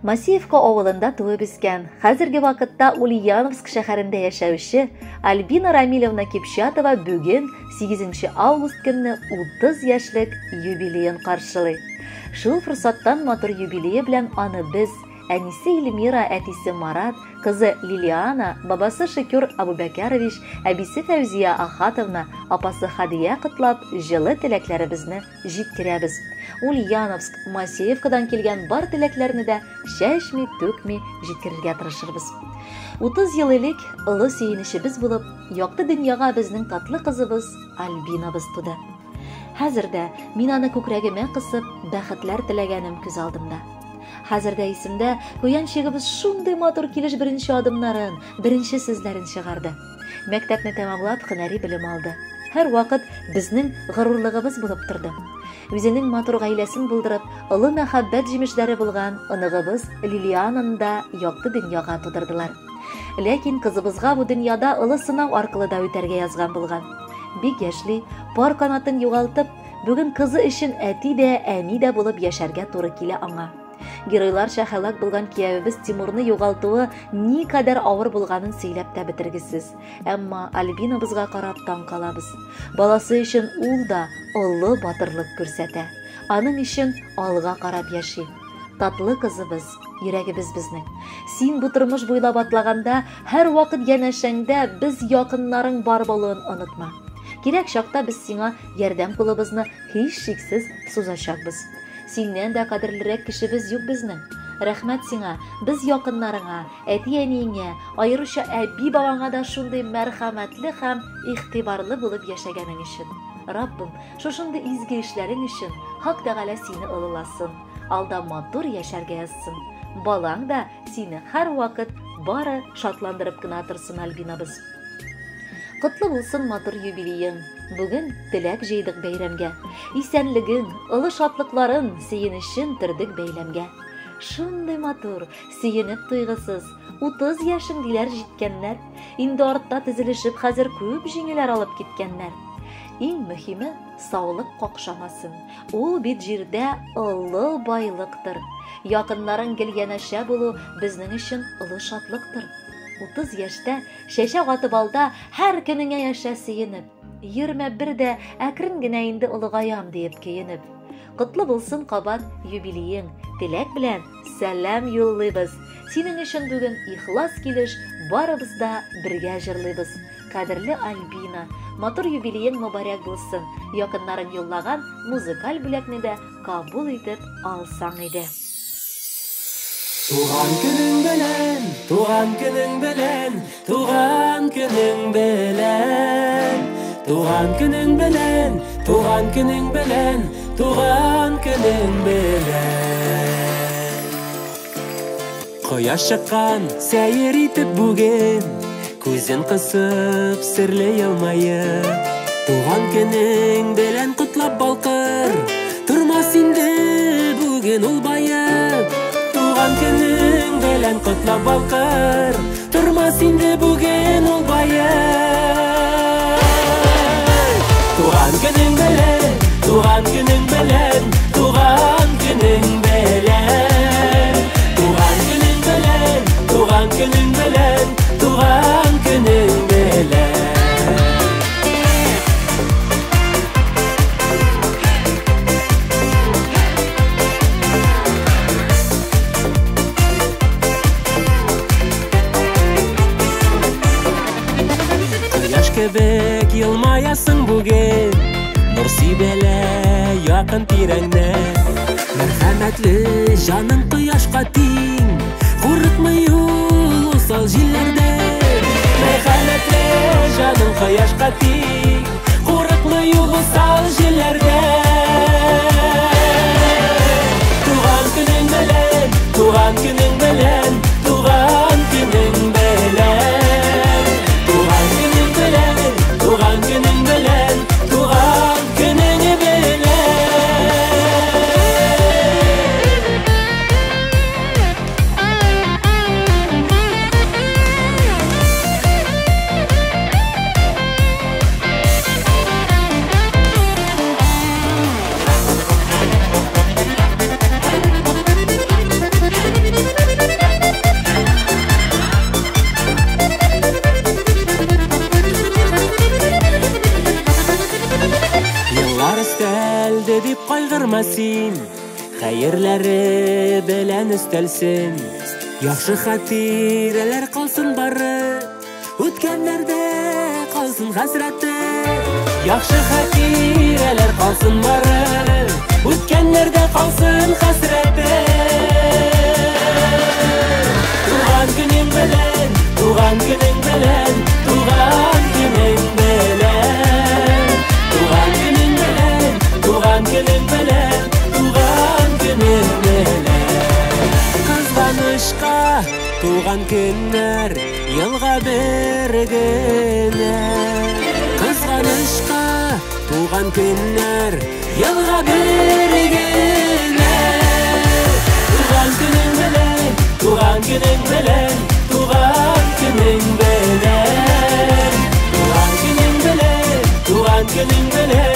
Масеевка авылында туып үскән, хәзерге вакытта Ульяновск шәһәрендә яшәүче Альбина Рамилевна Кипчатова бүген 8 август көнне 30 яшьлек юбилеен каршылый. Шул форсаттан матур юбилее белән аны без, әнисе Эльмира, әтисе Марат, кызы Лилиана, бабасы Шекюр Абубәкәрович, әбисе Фәүзия Ахатовна, апасы Хадия котлап, җылы теләкләребезне җиткерәбез. Ульяновск, Масеевкадан килгән бар теләкләрне дә чәчми, түкми җиткерергә тырышырбыз. 30 ел элек олы сөенечебез булып, якты дөньяга безнең татлы кызыбыз Альбинабыз туды. Хәзердә мин аны күкрәгемә кысып, бәхетләр теләгәнем күз алдымда. Хәзердә исемдә куянчыгыбыз шундый матур килеш беренче адымнарын, беренче сүзләрен чыгарды. Мәктәпне тәмамлап, һөнәри белем алды. Һәр вакыт безнең горурлыгыбыз булып торды. Үзенең матур гаиләсен булдырып, олы мәхәббәт җимешләре булган оныгыбыз Лилиананы да якты дөньяга тудырдылар. Ләкин кызыбызга бу дөньяда олы сынау аркылы да үтәргә язган булган. Бик яшьли, пар канатын югалтып, бүген кызы өчен әти дә, әни дә булып яшәргә туры килә аңа. Геройларча һәлак булган киявебез Тимурны югалтуы ни кадәр авыр булганын сөйләп тә бетергесез. Әмма Альбинабызга карап таң калабыз. Баласы өчен ул да олы батырлык күрсәтә. Аның өчен алга карап яши. Татлы кызыбыз, йөрәгебез безнең. Син бу тормыш буйлап атлаганда, һәр вакыт янәшәңдә без якыннарың бар булуын онытма. Кирәк чакта без сиңа ярдәм кулыбызны һич шиксез сузачакбыз. Синнән дә кадерлерәк кешебез юк безнең. Рәхмәт сиңа, без якыннарыңа, әти-әниеңә, аеруча әби бабаңа да шундый мәрхәмәтле һәм игътибарлы булып яшәгәнең өчен. Раббым, шушындый изге эшләрең өчен Хак Тәгалә сине олыласын, алда матур яшәргә язсын. Балаң да сине һәр вакыт бары шатландырып кына торсын, Альбинабыз. Котлы булсын матур юбилеең. Бүген теләк җыйдык бәйрәмгә. Исәнлегең, олы шатлыкларын, сөенечен төрдек бәйләмгә. Шундый матур, сөенеп туйгысыз, 30 яшың диләр җиткәннәр. Инде артта тезелешеп, хәзер күп җиңеләр алып киткәннәр. Иң мөһиме, саулык какшамасын. Ул бит җирдә олы байлыктыр. Якыннарың гел янәшә булу безнең өчен олы шатлыктыр. 30 яшьтә, шәшә атып алда, һәр көнеңә яшә сөенеп. Йөрмә бер дә әкрен генә инде олыгаям диеп көенеп. Котлы булсын кабат юбилеең. Теләк белән сәлам юллыйбыз. Синең өчен бүген ихлас килеш барыбыз да бергә җырлыйбыз. Кадерле Альбина, матур юбилеең мөбарәк булсын. Якыннарың юллаган музыкаль бүләкне дә кабул итеп алсаң иде. Туган көнең белән, туган көнең белән, туган көнең белән. Туган көнең белән, туган көнең белән, туган көнең белән. Кояш чыккан, сәер итеп бүген, күзен кысып, серле елмаеп. Туган көнең белән котлап балкыр, тормас инде бүген ул баеп. Туган көнең белән котлап балкыр, тормас инде бүген ул баеп. Туган көнең белән, туган көнең белән, туган көнең белән. Туган көнең белән, туган көнең белән, туган көнең белән. Кебек елмаясың бүген, нур сибәлә якын тирәңдә. Мәрхәмәтле җаның кояшка тиң, курыкмый ул усал җилләрдә. Мәрхәмәтле җаның кояшка тиң, курыкмый ул усал җилләрдә. Туган көнең белән, туган көнең белән, туган көнең белән. Туган көнең белән, туган көнең белән. келді деп қайғырма сен, хәерләре белән өстәлсен. Яхшы хатирәләр калсын бары, үткәннәрдә калсын хәсрәте. Яхшы хатирәләр калсын бары, үткәннәрдә калсын хәсрәте. Туган көнең белән, туган көнең белән, туган көнең белән, туган көнең белән, туган көнең белән, туган көнең белән. Кызганычка туган көннәр елга бер генә. Кызганычка туган көннәр елга бер генә. Туган көнең белән, туган көнең белән, туган көнең белән, туган көнең белән, туган көнең белән.